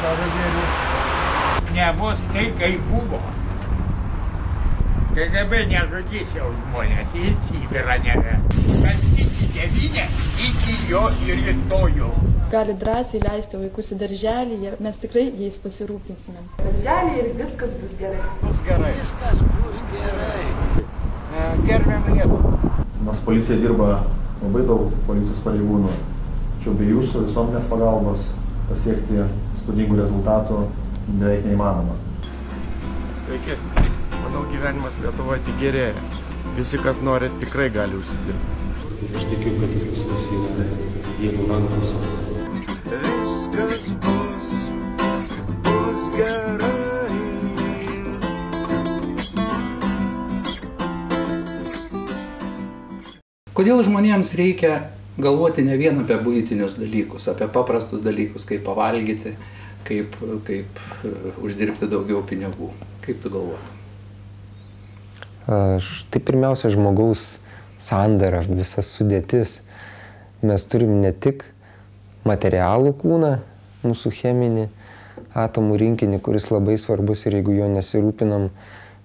karavėlių. Nebus tai, kaip buvo. KGB nežudys jau žmonės, į Sibirą nebe. Kas iki devinę, iki jo ir rytojų. Gali drąsiai leisti vaikus į darželį, mes tikrai jais pasirūpinsime. Darželį ir viskas bus gerai. Bus gerai. Viskas bus gerai. Gerbiam Lietuvą. Nors policija dirba labai daug policijos pareigūnų, tačiau be jūsų visuomenės pagalbos pasiekti įspūdingų rezultatų beveik neįmanoma. Sveiki. Manau, gyvenimas Lietuvoje tik gerėja. Visi, kas nori, tikrai gali užsidirbti. Ir aš tikiu, kad viskas yra Dievo rankose. Viskas bus gerai. Kodėl žmonėms reikia galvoti ne vien apie buitinius dalykus, apie paprastus dalykus, kaip pavalgyti, kaip uždirbti daugiau pinigų? Kaip tu galvotum? Tai pirmiausia žmogaus sandara, visas sudėtis. Mes turim ne tik materialų kūną, mūsų cheminį atomų rinkinį, kuris labai svarbus ir jeigu jo nesirūpinam,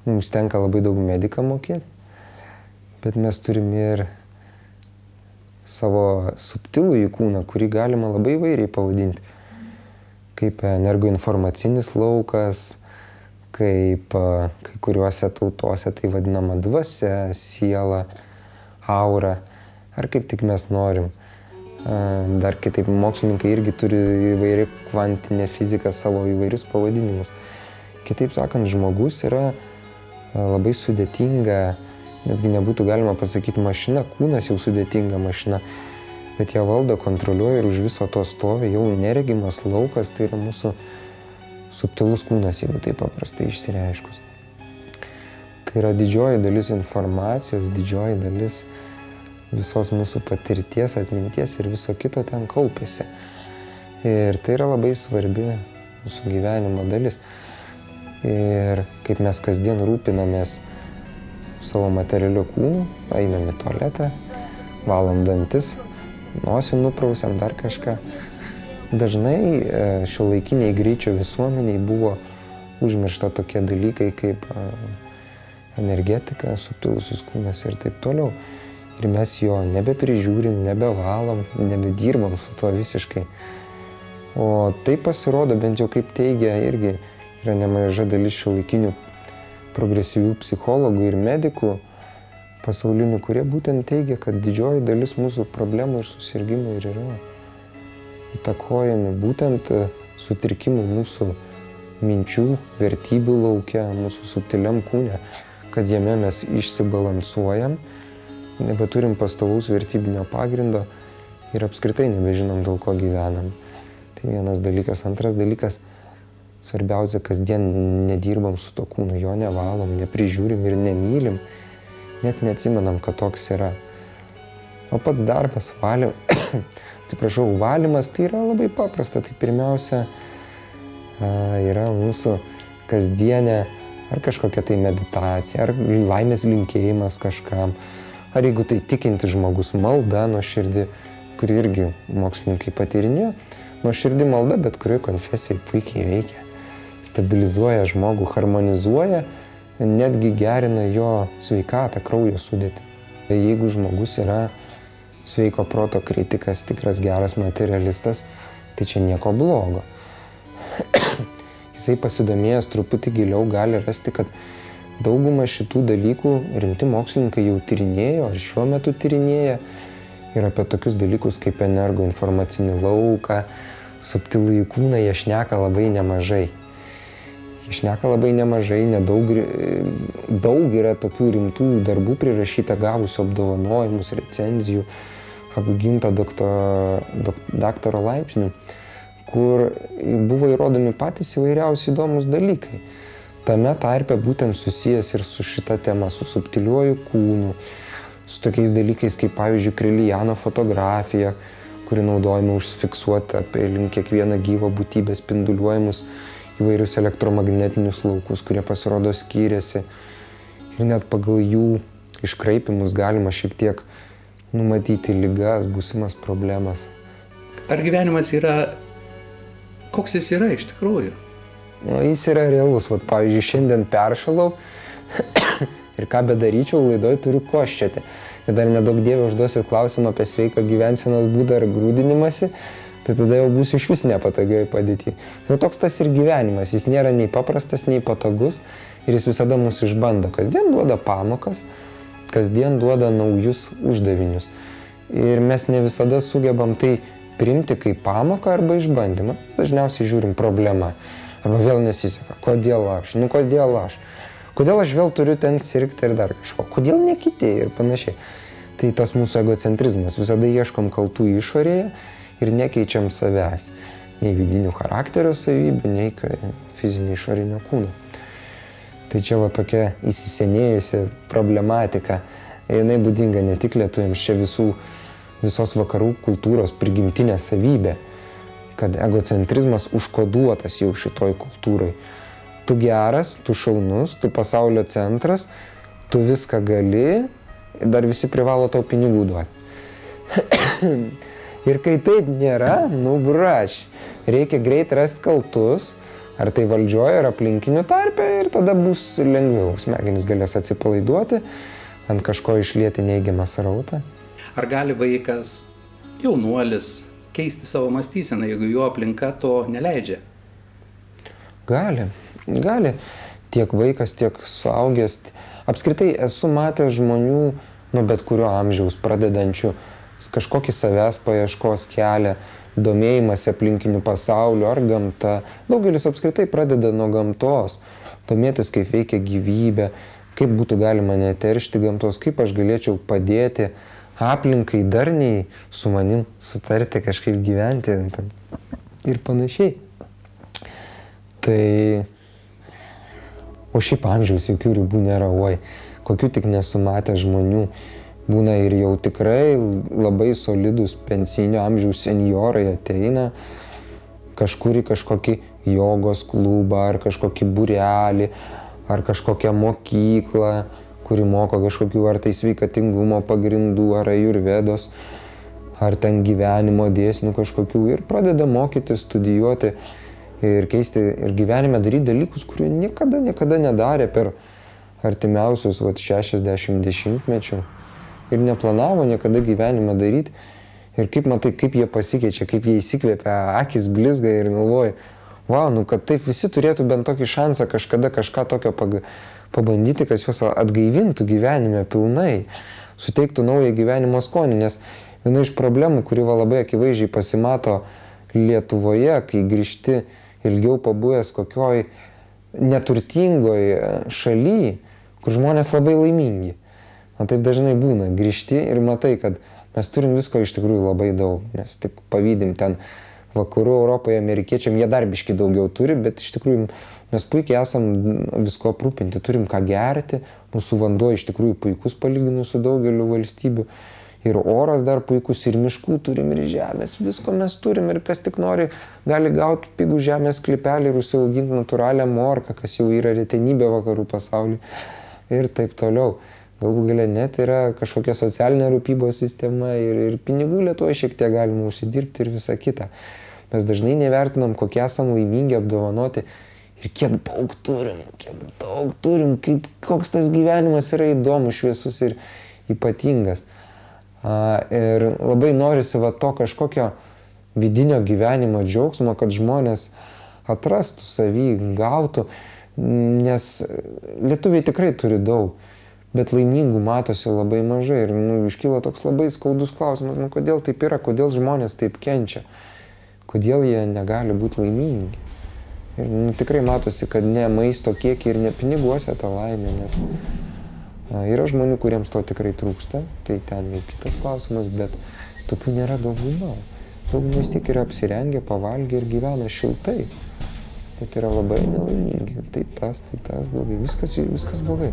mums tenka labai daug medikam mokėti. Bet mes turim ir savo subtilųjį kūną, kurį galima labai įvairiai pavadinti. Kaip energoinformacinis laukas, kaip kai kuriuose tautose tai vadinama dvasia, siela, aura, ar kaip tik mes norim. Dar kitaip mokslininkai irgi turi įvairią kvantinę fiziką savo įvairius pavadinimus. Kitaip sakant, žmogus yra labai sudėtinga, netgi nebūtų galima pasakyti mašina, kūnas jau sudėtinga mašina, bet ją valdo, kontroliuoja ir už viso to stovi jau neregimas laukas, tai yra mūsų subtilus kūnas, jeigu taip paprastai išsireiškus. Tai yra didžioji dalis informacijos, didžioji dalis visos mūsų patirties, atminties ir viso kito ten kaupiasi. Ir tai yra labai svarbi mūsų gyvenimo dalis. Ir kaip mes kasdien rūpinamės savo materialiu kūnu, einam į tualetą, valom dantis, nosį nuprausiam, dar kažką. Dažnai šiuolaikiniai greičio visuomeniai buvo užmiršta tokie dalykai kaip energetika, subtilusis kūnas ir taip toliau. Ir mes jo nebeprižiūrim, nebevalom, nebedirbam su tuo visiškai. O tai pasirodo, bent jau kaip teigia irgi, yra nemaža dalis šiuolaikinių progresyvių psichologų ir medikų pasaulinių, kurie būtent teigia, kad didžioji dalis mūsų problemų ir susirgimų ir yra įtakojami būtent sutrikimų mūsų minčių, vertybių lauke, mūsų subtiliam kūne, kad jame mes išsibalansuojam, nebeturim pastovaus vertybinio pagrindo ir apskritai nebežinom, dėl ko gyvenam. Tai vienas dalykas. Antras dalykas, svarbiausia, kasdien nedirbam su to kūnu, jo nevalom, neprižiūrim ir nemylim, net neatsimenam, kad toks yra. O pats darbas, valymas, tai yra labai paprasta. Tai pirmiausia yra mūsų kasdienė ar kažkokia tai meditacija, ar laimės linkėjimas kažkam, ar jeigu tai tikinti žmogus, malda nuoširdi, kuri irgi mokslininkai patyrinėjo. Nuoširdi malda, bet kurioje konfesijai puikiai veikia. Stabilizuoja žmogų, harmonizuoja, netgi gerina jo sveikatą, kraujo sudėtį. Jeigu žmogus yra sveiko proto kritikas, tikras geras materialistas, tai čia nieko blogo. Jisai pasidomėjęs truputį giliau gali rasti, kad daugumą šitų dalykų rimti mokslininkai jau tyrinėjo, ar šiuo metu tyrinėja, ir apie tokius dalykus kaip energoinformacinį lauką, subtilųjį kūną, jie šneka labai nemažai. Daug yra tokių rimtų darbų prirašyta, gavusių apdovanojimus, recenzijų, apginta daktaro laipsnių, kur buvo įrodomi patys įvairiausi įdomus dalykai. Tame tarpe būtent susijęs ir su šita tema, su subtiliuoju kūnu, su tokiais dalykais kaip pavyzdžiui Krilijano fotografija, kuri naudojama užfiksuoti apie kiekvieną gyvą būtybę spinduliuojamus įvairius elektromagnetinius laukus, kurie pasirodo skiriasi. Ir net pagal jų iškraipimus galima šiek tiek numatyti ligas, būsimas problemas. Ar gyvenimas yra koks jis yra iš tikrųjų. Nu, jis yra realus. Vat, pavyzdžiui, šiandien peršalau ir ką bedaryčiau, laidoj turiu koščioti. Ir dar nedaug dievė užduosit klausimą apie sveiką gyvensenos būdą ar grūdinimąsi, tai tada jau būsiu iš vis nepatogioj padėty. Nu, toks tas ir gyvenimas. Jis nėra nei paprastas, nei patogus ir jis visada mūsų išbando. Kasdien duoda pamokas, kasdien duoda naujus uždavinius. Ir mes ne visada sugebam tai priimti kaip pamoką arba išbandymą. Dažniausiai žiūrim problemą. Arba vėl nesiseka. Kodėl aš? Nu kodėl aš? Kodėl aš vėl turiu ten sirgti ir dar kažko? Kodėl ne kiti ir panašiai. Tai tas mūsų egocentrizmas. Visada ieškom kaltų išorėje ir nekeičiam savęs. Nei vidinių charakterio savybių, nei fizinio išorinio kūno. Tai čia va tokia įsisenėjusi problematika. Jinai būdinga ne tik lietuviams, čia visos vakarų kultūros prigimtinė savybė, kad egocentrizmas užkoduotas jau šitoj kultūrai. Tu geras, tu šaunus, tu pasaulio centras, tu viską gali ir dar visi privalo tau pinigų duoti. Ir kai taip nėra, nu braš, reikia greit rasti kaltus, ar tai valdžioje, ar aplinkinių tarpe ir tada bus lengviau. Smegenys galės atsipalaiduoti, ant kažko išlieti neigiamą srautą. Ar gali vaikas, jaunuolis, keisti savo mąstyseną, jeigu jo aplinka to neleidžia? Gali. Tiek vaikas, tiek suaugęs. Apskritai esu matęs žmonių nuo bet kurio amžiaus pradedančių kažkokį savęs paieškos kelią, domėjimąsi aplinkiniu pasauliu ar gamta. Daugelis apskritai pradeda nuo gamtos, domėtis, kaip veikia gyvybė, kaip būtų galima neteršti gamtos, kaip aš galėčiau padėti aplinkai darniai su manim sutarti, kažkaip gyventi ir panašiai. Tai, o šiaip amžiaus jokių ribų nėra, kokių tik nesu matęs žmonių. Būna ir jau tikrai labai solidus pensinio amžiaus senjorai ateina kažkur į kažkokį jogos klubą, ar kažkokį būrelį, ar kažkokią mokyklą, kuri moko kažkokių ar tai sveikatingumo pagrindų, ar ajurvedos, ar ten gyvenimo dėsnių kažkokių ir pradeda mokyti, studijuoti ir keisti ir gyvenime daryti dalykus, kurių niekada nedarė per artimiausius 60 dešimtmečių ir neplanavo niekada gyvenime daryti. Ir kaip matai, kaip jie pasikeičia, kaip jie įsikvėpia, akis blizga ir galvoja, kad taip visi turėtų bent tokį šansą kažkada kažką tokio pabandyti, kas juos atgaivintų gyvenime pilnai, suteiktų naują gyvenimo skonį, nes viena iš problemų, kuri labai akivaizdžiai pasimato Lietuvoje, kai grįžti ilgiau pabuvęs kokioj neturtingoj šaly, kur žmonės labai laimingi. Taip dažnai būna, grįžti ir matai, kad mes turim visko iš tikrųjų labai daug, mes tik pavydim ten vakarų Europoje amerikiečiam, jie dar biškį daugiau turi, bet iš tikrųjų mes puikiai esam visko aprūpinti, turim ką gerti, mūsų vanduo iš tikrųjų puikus palyginus su daugeliu valstybių, ir oras dar puikus, ir miškų turim, ir žemės, visko mes turim, ir kas tik nori, gali gauti pigų žemės klipelį ir užsiauginti natūralią morką, kas jau yra retenybė vakarų pasaulyje, ir taip toliau. Galų gale net yra kažkokia socialinė rūpybos sistema ir pinigų Lietuvoje šiek tiek galima užsidirbti ir visa kita. Mes dažnai nevertinam, kokie esam laimingi, apdovanoti ir kiek daug turim, koks tas gyvenimas yra įdomus, šviesus ir ypatingas. Ir labai norisi to kažkokio vidinio gyvenimo džiaugsmo, kad žmonės atrastų savį, gautų, nes lietuviai tikrai turi daug. Bet laimingų matosi labai mažai ir iškyla toks labai skaudus klausimas, kodėl taip yra, kodėl žmonės taip kenčia, kodėl jie negali būti laimingi. Ir tikrai matosi, kad ne maisto kiekį ir ne piniguose ta laimė, nes yra žmonių, kuriems to tikrai trūksta, tai ten jau kitas klausimas, bet tokių nėra dauguma. Dauguma vis tiek yra apsirengę, pavalgę ir gyvena šiltai. Bet yra labai nelaimingi, tai tas blogai, viskas blogai.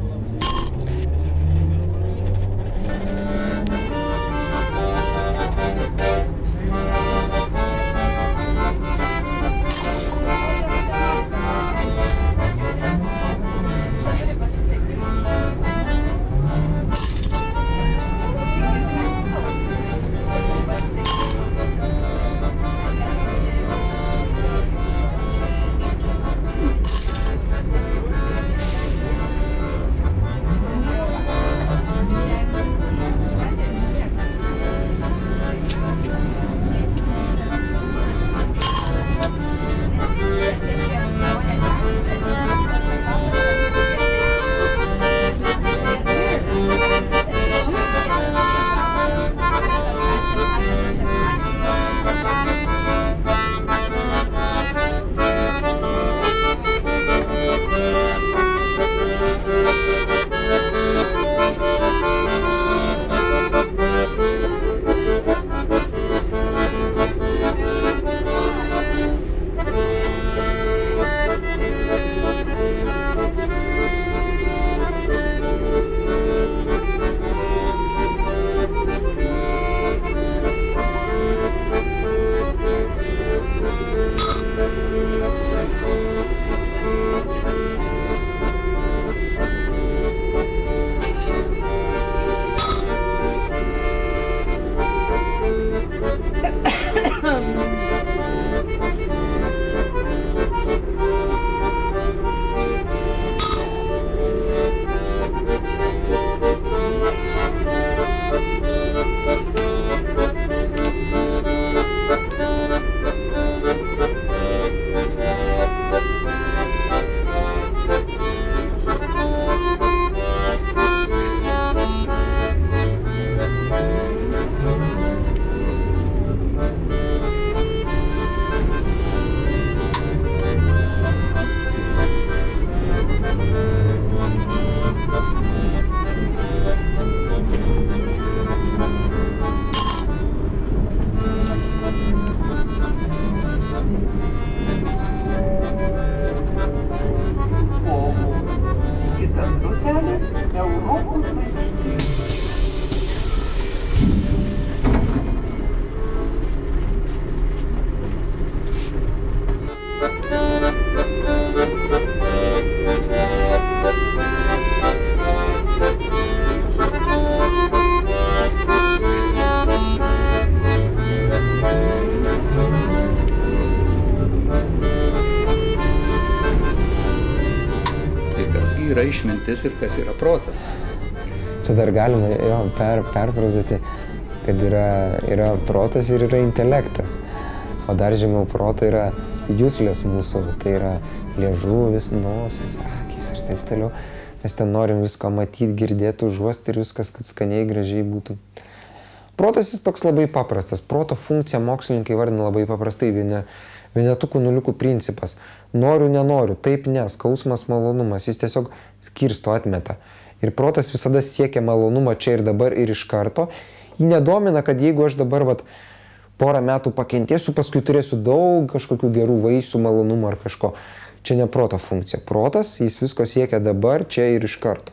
Tai kasgi yra išmintis ir kas yra protas? Čia dar galima perfrazuoti, kad yra protas ir yra intelektas. O dar žemiau proto yra juslės mūsų, tai yra liežuvis, nosis, akys ir taip toliau. Mes ten norim visko matyti, girdėti, užuosti ir viskas, kad skaniai, gražiai būtų. Protas jis toks labai paprastas. Proto funkcija mokslininkai vardina labai paprastai, vienetukų nuliukų principas. Noriu, nenoriu, taip ne, skausmas, malonumas, jis tiesiog skirsto, atmeta. Ir protas visada siekia malonumą čia ir dabar ir iš karto. Jį nedomina, kad jeigu aš dabar porą metų pakentėsiu, paskui turėsiu daug kažkokių gerų vaisių, malonumų ar kažko. Čia ne proto funkcija. Protas, jis visko siekia dabar, čia ir iš karto.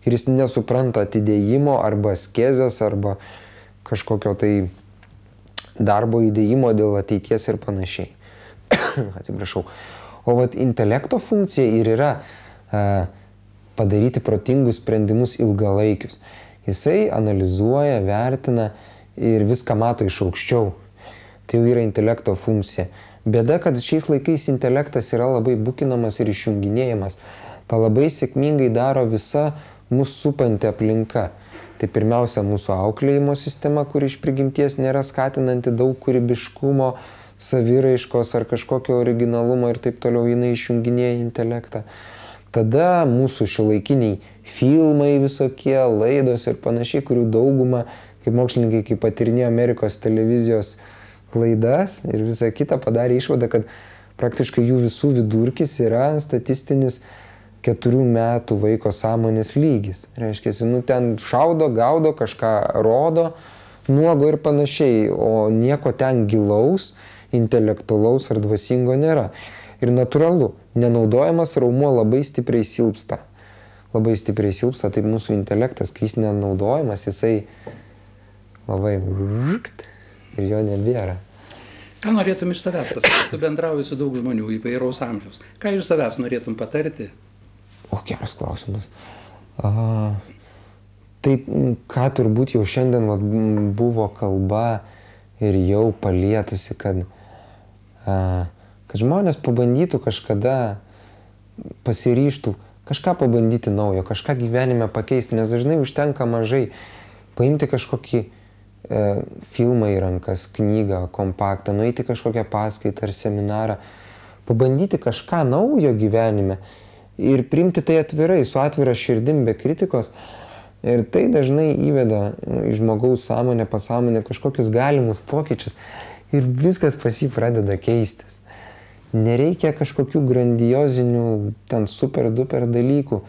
Ir jis nesupranta atidėjimo arba askezės arba kažkokio tai darbo įdėjimo dėl ateities ir panašiai. Atsiprašau. O intelekto funkcija ir yra padaryti protingus sprendimus ilgalaikius. Jisai analizuoja, vertina ir viską mato iš aukščiau. Tai jau yra intelekto funkcija. Bėda, kad šiais laikais intelektas yra labai bukinamas ir išjunginėjimas. Ta labai sėkmingai daro visa mūsų supanti aplinka. Tai pirmiausia mūsų auklėjimo sistema, kuri iš prigimties nėra skatinanti daug kūrybiškumo, saviraiškos ar kažkokio originalumo ir taip toliau, jinai išjunginėja intelektą. Tada mūsų šiuolaikiniai filmai visokie, laidos ir panašiai, kurių dauguma, kaip mokslininkai, kaip patyrinėjo Amerikos televizijos laidas ir visą kitą, padarė išvadą, kad praktiškai jų visų vidurkis yra statistinis 4 metų vaiko sąmonės lygis. Reiškia, ten šaudo, gaudo, kažką rodo, nuogo ir panašiai, o nieko ten gilaus, intelektualaus ar dvasingo nėra. Ir natūralu, nenaudojamas raumuo labai stipriai silpsta. Labai stipriai silpsta, taip mūsų intelektas, kai jis nenaudojamas, jisai labai ir jo nebėra. Ką norėtum iš savęs pasakyti? Tu bendrauji su daug žmonių įvairaus amžiaus. Ką iš savęs norėtum patarti? O, geras klausimas. Tai ką turbūt jau šiandien buvo kalba ir jau palietusi, kad žmonės pabandytų kažkada, pasiryžtų kažką pabandyti naujo, kažką gyvenime pakeisti, nes dažnai užtenka mažai paimti kažkokį filmą į rankas, knygą, kompaktą, nueiti kažkokią paskaitą ar seminarą, pabandyti kažką naujo gyvenime ir priimti tai atvirai, su atvira širdim, be kritikos. Ir tai dažnai įveda į žmogaus sąmonę, pasąmonę kažkokius galimus pokyčius ir viskas pas jį pradeda keistis. Nereikia kažkokių grandiozinių, ten super duper dalykų,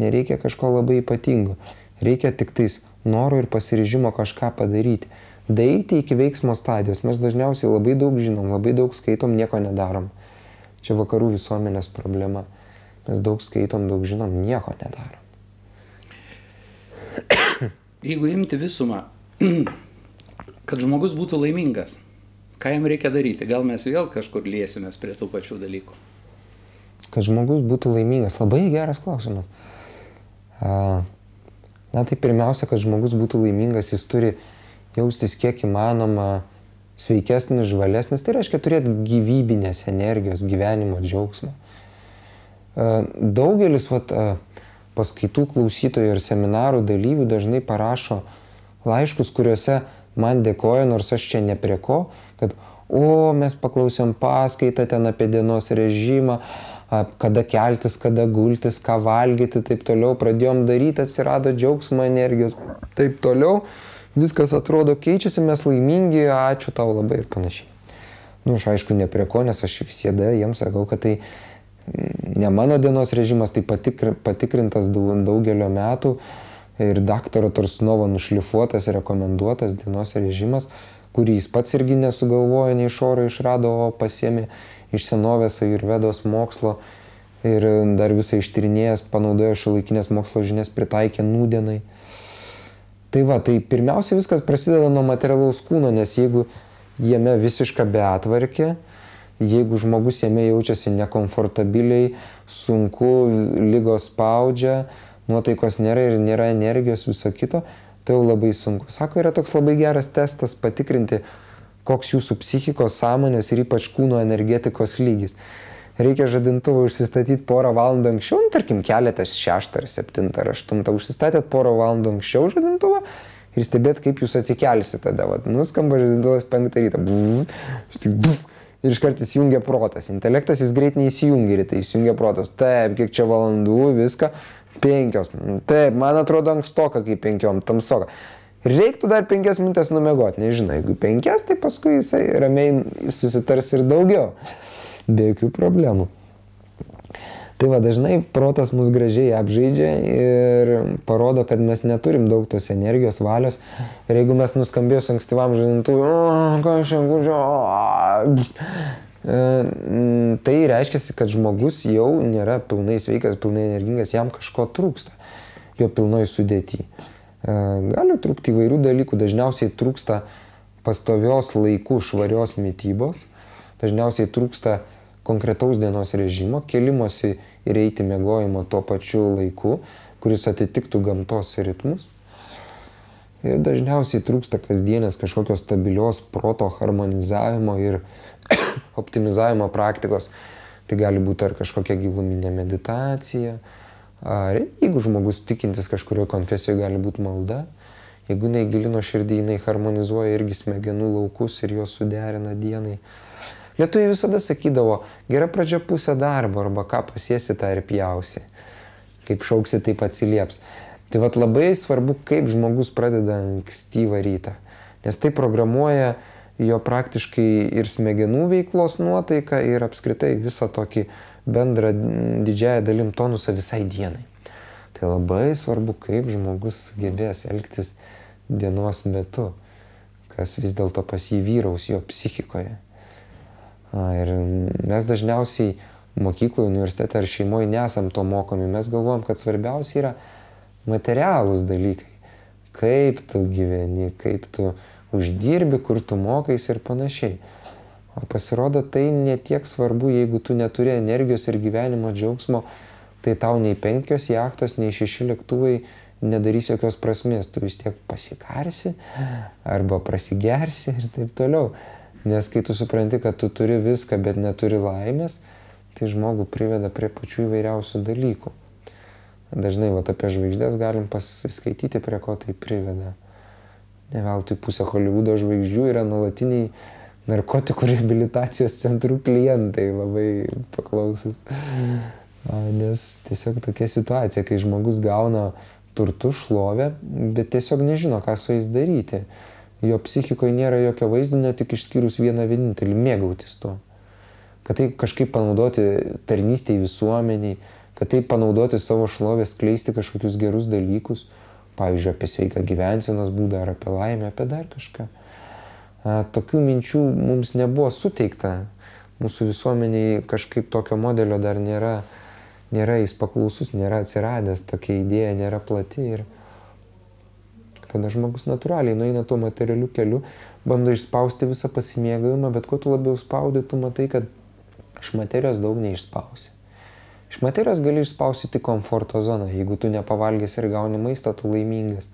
nereikia kažko labai ypatingo. Reikia tik tais noro ir pasiryžimo kažką padaryti. Daeiti iki veiksmo stadijos. Mes dažniausiai labai daug žinom, labai daug skaitom, nieko nedarom. Čia vakarų visuomenės problema. Mes daug skaitom, daug žinom, nieko nedarom. Jeigu imti visumą, kad žmogus būtų laimingas, ką jam reikia daryti? Gal mes vėl kažkur liesimės prie tų pačių dalykų? Kad žmogus būtų laimingas. Labai geras klausimas. Na tai pirmiausia, kad žmogus būtų laimingas, jis turi jaustis kiek įmanoma sveikesnis, žvalesnis. Tai reiškia turėti gyvybinės energijos, gyvenimo džiaugsmo. Daugelis paskaitų klausytojų ir seminarų dalyvių dažnai parašo laiškus, kuriuose man dėkoja, nors aš čia ne prie ko, kad mes paklausėm paskaitą ten apie dienos režimą, kada keltis, kada gultis, ką valgyti, taip toliau, pradėjom daryti, atsirado džiaugsmo energijos, taip toliau, viskas atrodo keičiasi, mes laimingi, ačiū tau labai ir panašiai. Aš aišku ne prie ko, nes aš visada jiems sakau, kad tai ne mano dienos režimas, tai patikrintas daugelio metų ir daktaro Torsunovo nušlifuotas, rekomenduotas dienos režimas, kurį jis pats irgi nesugalvojo, nei iš oro išrado, o pasiėmė iš senovės ajurvedos mokslo ir dar visą ištyrinėjęs, panaudojo šiuolaikinės mokslo žinias, pritaikė nūdienai. Tai pirmiausia viskas prasideda nuo materialaus kūno, nes jeigu jame visiška betvarkė, Jeigu žmogus jame jaučiasi nekomfortabiliai, sunku, ligos spaudžia, nuotaikos nėra ir nėra energijos, viso kito, tai jau labai sunku. Sako, yra toks labai geras testas patikrinti, koks jūsų psichikos, sąmonės ir ypač kūno energetikos lygis. Reikia žadintuvą užsistatyti porą valandų anksčiau, tarkim, keliatės 6 ar 7 ar 8, užsistatėt porą valandų anksčiau žadintuvą ir stebėt, kaip jūs atsikelsi tada. Nuskamba žadintuvas 5 ryto. Ir iškart įsijungia protas. Intelektas jis greit neįsijungia, tai įsijungia protas. Taip, kiek čia valandų, viską. 5. Taip, man atrodo ankstoka, kaip 5, tamsoka. Reiktų dar 5 minutės numiegoti. Nežinau, jeigu 5, tai paskui jisai ramiai susitars ir daugiau. Be jokių problemų. Tai va, dažnai protas mus gražiai apžaidžia ir parodo, kad mes neturim daug tos energijos, valios. Ir jeigu mes nuskambėjus ankstyvam žadintuvui, tai reiškia, kad žmogus jau nėra pilnai sveikas, pilnai energingas, jam kažko trūksta jo pilnoj sudėty. Gali trūkti įvairių dalykų, dažniausiai trūksta pastovios laikų švarios mitybos, dažniausiai trūksta konkretaus dienos režimo, kelimosi ir eiti miegojimo tuo pačiu laiku, kuris atitiktų gamtos ritmus. Ir dažniausiai trūksta kasdienės kažkokios stabilios proto harmonizavimo ir optimizavimo praktikos. Tai gali būti ar kažkokia giluminė meditacija, ar jeigu žmogus tikintis kažkurioje konfesijoje, gali būti malda. Jeigu neįgilino širdį, jinai harmonizuoja irgi smegenų laukus ir juos suderina dienai. Lietuviai visada sakydavo, gera pradžia pusė darbo, arba ką pasiesi, tą ir pjausi. Kaip šauksi, taip atsilieps. Tai vat labai svarbu, kaip žmogus pradeda ankstyvą rytą. Nes tai programuoja jo praktiškai ir smegenų veiklos nuotaiką ir apskritai visą tokį bendrą didžiąją dalim tonusą visai dienai. Tai labai svarbu, kaip žmogus gebės elgtis dienos metu, kas vis dėlto pas jį vyraus jo psichikoje. Ir mes dažniausiai mokykloje, universitete ar šeimoje nesam to mokomi. Mes galvojam, kad svarbiausia yra materialūs dalykai. Kaip tu gyveni, kaip tu uždirbi, kur tu mokais ir panašiai. O pasirodo, tai netiek svarbu, jeigu tu neturi energijos ir gyvenimo džiaugsmo, tai tau nei 5 jachtos, nei 6 lėktuvai nedarys jokios prasmės. Tu vis tiek pasikarsi arba prasigersi ir taip toliau. Nes kai tu supranti, kad tu turi viską, bet neturi laimės, tai žmogų priveda prie pačių įvairiausių dalykų. Dažnai apie žvaigždės galim pasiskaityti, prie ko tai priveda. Ne veltui pusė Holivudo žvaigždžių yra nuolatiniai narkotikų reabilitacijos centrų klientai, labai paklausus. Nes tiesiog tokia situacija, kai žmogus gauna turtų, šlovę, bet tiesiog nežino, ką su jais daryti. Jo psichikoje nėra jokio vaizdinio, tik išskyrus vieną vienintelį - mėgautis tuo. Kad tai kažkaip panaudoti tarnystėj visuomeniai, kad tai panaudoti savo šlovę, skleisti kažkokius gerus dalykus, pavyzdžiui, apie sveiką gyvensenos būdą ar apie laimę, apie dar kažką. Tokių minčių mums nebuvo suteikta. Mūsų visuomeniai kažkaip tokio modelio dar nėra jis paklausus, nėra atsiradęs, tokia idėja nėra plati ir tada žmogus natūraliai nueina tuo materialiu keliu, bando išspausti visą pasimėgavimą, bet kuo tu labiau spaudi, tu matai, kad iš materijos daug neišspausi. Iš materijos gali išspausti tik komforto zoną. Jeigu tu nepavalgęs ir gauni maistą, tu laimingas.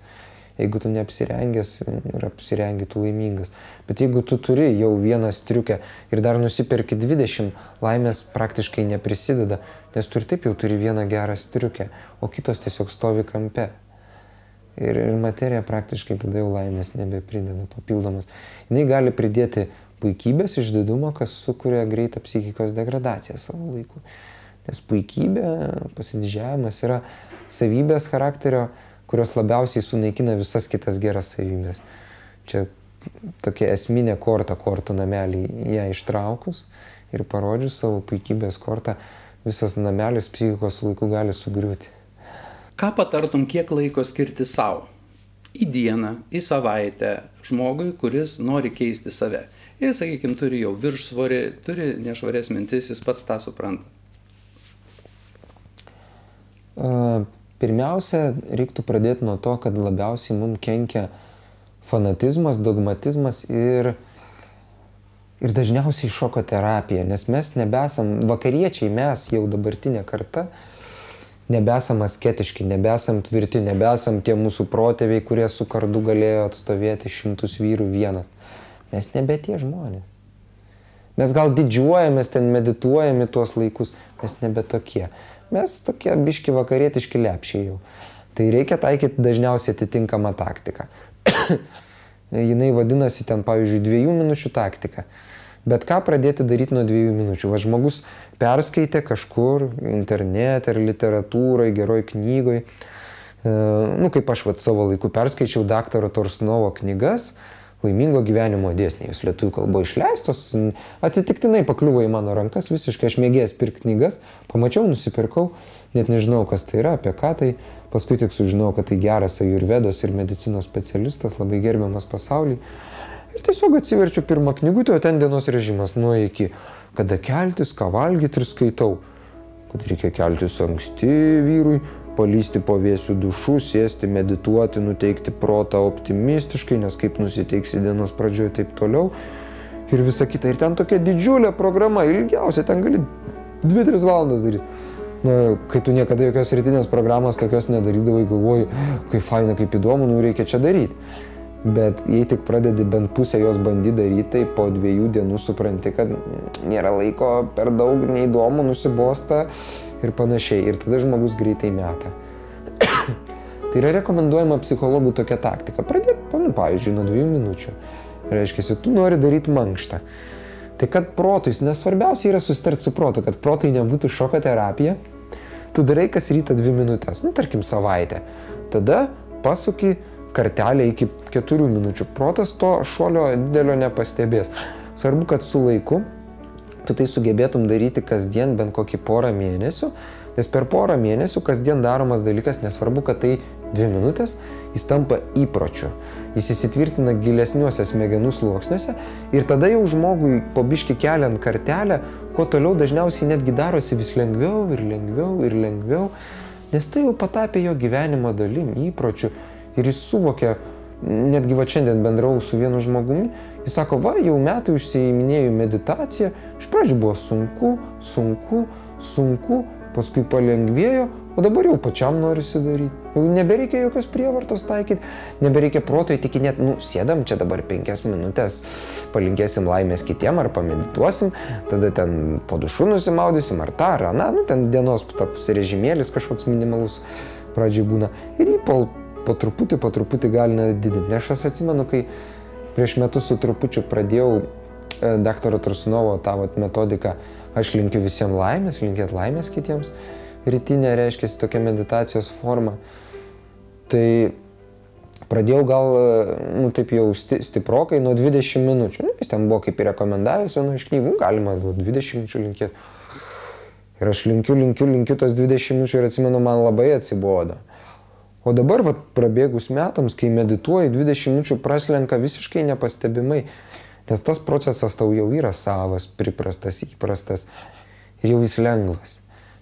Jeigu tu neapsirengęs ir apsirengi, tu laimingas. Bet jeigu tu turi jau vieną striukę ir dar nusiperki 20, laimės praktiškai neprisideda, nes tu ir taip jau turi vieną gerą striukę, o kitos tiesiog stovi kampe. Ir materija praktiškai tada jau laimės nebeprideda papildomas. Jis gali pridėti puikybės, išdidumo, kas sukuria greitą psichikos degradaciją savo laiku. Nes puikybė, pasididžiavimas yra savybės charakterio, kurios labiausiai sunaikina visas kitas geras savybės. Čia tokia esminė korta kortų namelį, ją ištraukus ir parodžius savo puikybės kortą, visas namelis psichikos su laiku gali sugriūti. Ką patartum, kiek laiko skirti savo? Į dieną, į savaitę žmogui, kuris nori keisti save. Ir, sakykime, turi jau viršsvorį, turi nešvarias mintis, jis pats tą supranta. Pirmiausia, reiktų pradėti nuo to, kad labiausiai mums kenkia fanatizmas, dogmatizmas ir Ir dažniausiai šoko terapija, nes mes nebesam, vakariečiai mes jau dabartinė karta, nebesam asketiški, nebesam tvirti, nebesam tie mūsų protėviai, kurie su kardu galėjo atstovėti 100 vyrų vienas. Mes nebe tie žmonės. Mes gal didžiuojamės, ten medituojame tuos laikus, mes nebe tokie. Mes tokie biški vakarietiški lepšiai jau. Tai reikia taikyti dažniausiai atitinkamą taktiką. Jinai vadinasi ten, pavyzdžiui, 2 minučių taktika. Bet ką pradėti daryti nuo 2 minučių? Va, žmogus perskaitė kažkur internete ar literatūrai, geroj knygoj. Kaip aš savo laiku perskaičiau daktaro Torsunovo knygas Laimingo gyvenimo dėsniai. Jos lietuvių kalba išleistos, atsitiktinai pakliuvo į mano rankas, visiškai aš mėgėjęs pirkti knygas, pamačiau, nusipirkau, net nežinau, kas tai yra, apie ką tai. Paskui tik sužinau, kad tai geras ajurvedos ir medicinos specialistas, labai gerbiamas pasaulyje. Ir tiesiog atsiverčiu pirmą knygutę, o ten dienos režimas nuo iki, kada keltis, ką valgyti ir skaitau. Kad reikia keltis anksti vyrui, palysti po vėsių dušų, sėsti, medituoti, nuteikti protą optimistiškai, nes kaip nusiteiksi dienos pradžioje, taip toliau. Ir visa kita. Ir ten tokia didžiulė programa, ilgiausia, ten gali 2-3 valandas daryti. Kai tu niekada jokios rytinės programos tokios nedarydavai, galvoji, kaip faina, kaip įdomu, reikia čia daryti. Bet jei tik pradedi bent pusę jos bandyti daryti, tai po 2 dienų supranti, kad nėra laiko, per daug neįdomu, nusibosta ir panašiai. Ir tada žmogus greitai meta. Tai yra rekomenduojama psichologų tokia taktika. Pradėti, pavyzdžiui, nuo 2 minučių. Reiškia, tu nori daryti mankštą. Tai kad protui, nes svarbiausia yra susitarti su protu, kad protui nebūtų šoko terapija, tu darai kas rytą 2 minutės, tarkim savaitę. Tada pasuki kartelę iki 4 minučių. Protas to šuolio didelio nepastebės. Svarbu, kad su laiku tu tai sugebėtum daryti kasdien bent kokį 1 mėnesių, nes per 1 mėnesių kasdien daromas dalykas, nesvarbu, kad tai 2 minutės, jis tampa įpročiu. Jis įsitvirtina gilesniuose smegenų sluoksniuose ir tada jau žmogui po biškį keliant kartelę, kuo toliau dažniausiai netgi darosi vis lengviau ir lengviau ir lengviau, nes tai jau patapė jo gyvenimo dalim, įpročiu. Ir jis suvokia, netgi šiandien bendrau su vienu žmogumi, jis sako, jau metai užsiiminėjau meditaciją, iš pradžių buvo sunku, paskui palengvėjo, o dabar jau pačiam norisi daryti. Jau nebereikia jokios prievartos taikyti, nebereikia proto įtikinėti, sėdam čia dabar 5 minutės, palinkėsim laimės kitiem ar pamedituosim, tada ten po dušu nusimaudysim ar tą, ar aną, ten dienos taps režimėlis kažkoks minimalus pradžiai būna. Ir jį po truputį gali didinti. Nes aš atsimenu, kai prieš metus su trupučiu pradėjau daktaro Torsunovo tą metodiką, aš linkiu visiems laimės, linkėt laimės kitiems. Rytinė reiškia tokia meditacijos forma. Tai pradėjau gal, taip jau stiprokai nuo 20 minučių. Jis ten buvo kaip ir rekomendavęs vieno iš knygų, galima 20 minučių linkėti. Ir aš linkiu tas 20 minučių ir atsimenu, man labai atsibodo. O dabar, prabėgus metams, kai medituoji, 20 minučių praslenka visiškai nepastebimai, nes tas procesas tau jau yra savas, priprastas, įprastas ir jau jis lengvas.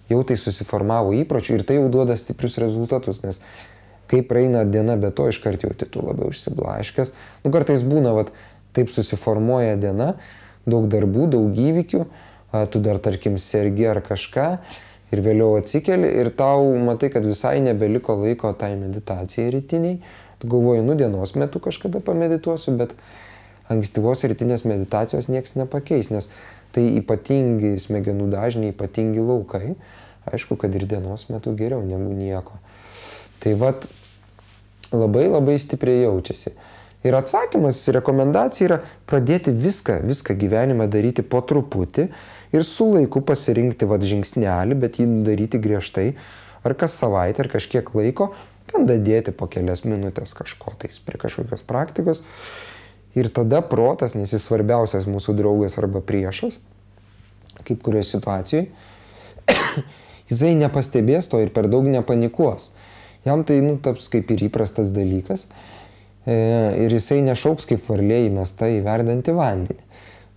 Jau tai susiformavo įpročių ir tai jau duoda stiprius rezultatus, nes kai praeina diena be to, iškart jauti tu labiau išsiblaškęs. Kartais būna, taip susiformuoja diena, daug darbų, daug įvykių, tu dar, tarkim, sergi ar kažką ir vėliau atsikeli ir tau matai, kad visai nebeliko laiko tai meditacijai rytiniai. Tu galvoji, dienos metu kažkada pamedituosiu, bet ankstyvos rytinės meditacijos nieks nepakeis, nes tai ypatingi smegenų dažniai, ypatingi laukai. Aišku, kad ir dienos metu geriau negu nieko. Tai labai stipriai jaučiasi. Ir atsakymas, rekomendacija yra pradėti viską gyvenimą daryti po truputį ir su laiku pasirinkti žingsnelį, bet jį daryti griežtai, ar kas savaitę, ar kažkiek laiko, ten dadėti po kelias minutės kažko tais prie kažkokios praktikos. Ir tada protas, nes jis svarbiausias mūsų draugas arba priešas, kaip kurioje situacijoje, jisai nepastebės to ir per daug nepanikuos. Jam tai taps kaip ir įprastas dalykas ir jisai nešauks kaip varlė įmesta į verdantį vandenį.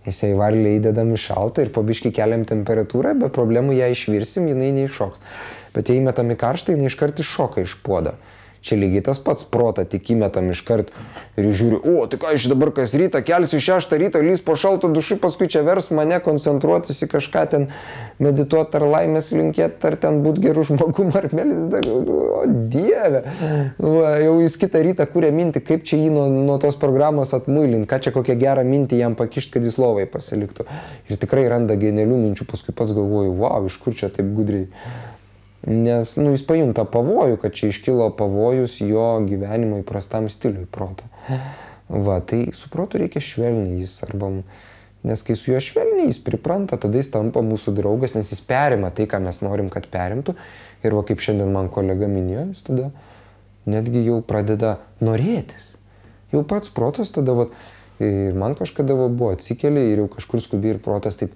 Jisai varlė įdedam į šaltą ir po biškį keliam temperatūrą, be problemų ją išvirsim, jinai neiššoks. Bet jei metam į karštą, jinai iškart iššoka iš puodo. Čia lygiai tas pats, protą tik įmetam iškart ir žiūri, o, tai ką aš dabar kas rytą kelsiu 6 ryto, lys po šalto dušu, paskui čia vers mane koncentruotis į kažką ten, medituoti ar laimės linkėti, ar ten būti gerų žmogum, ar melis, o Dieve. Va, jau jis kitą rytą kūrė mintį, kaip čia jį nuo tos programos atmuilinti, ką čia kokią gerą mintį jam pakišti, kad jis lovai pasiliktų. Ir tikrai randa genialių minčių, paskui pats galvoju, wow, iš kur čia taip gudriai. Nes, jis pajunta pavojų, kad čia iškilo pavojus jo gyvenimo įprastam stiliui proto. Va, tai su protu reikia švelniai jis arba... Nes kai su juo švelniai jis pripranta, tada jis tampa mūsų draugas, nes jis perima tai, ką mes norim, kad perimtų. Ir va, kaip šiandien man kolega minėjo, jis tada netgi jau pradeda norėtis. Jau pats protas tada, va, ir man kažkada buvo atsikeli ir jau kažkur skubi ir protas taip,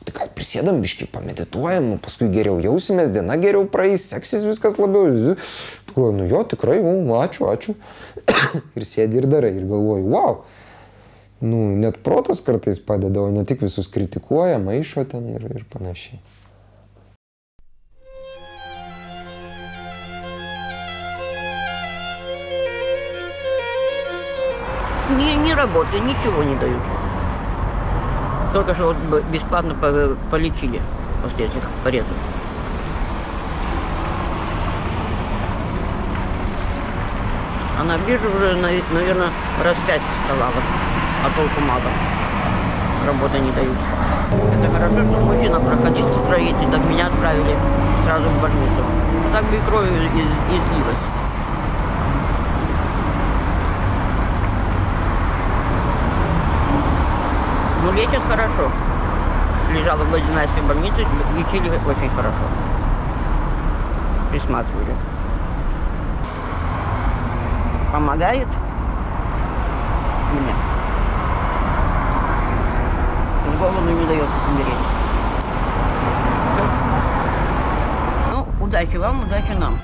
tai gal prisėdam biškį, pamedituojam, paskui geriau jausimės, diena geriau praeis, seksis viskas labiau. Jo, tikrai, ačiū. Ir sėdi ir darai ir galvoju, wow. Net protas kartais padeda, o ne tik visus kritikuoja, maišo ten ir panašiai. Не работает, ничего не дают. Только что вот бесплатно полечили после этих порезов. А на бирже уже, наверное, раз 5 вставала, а толку мало. Работы не дают. Это хорошо, что мужчина проходил строитель, так меня отправили сразу в больницу. Так бы и кровью излилась. Лечат хорошо. Лежала в Владимирской больнице, лечили очень хорошо. Присматривали. Помогает мне. В голову не дает умереть. Все. Удачи вам, удачи нам.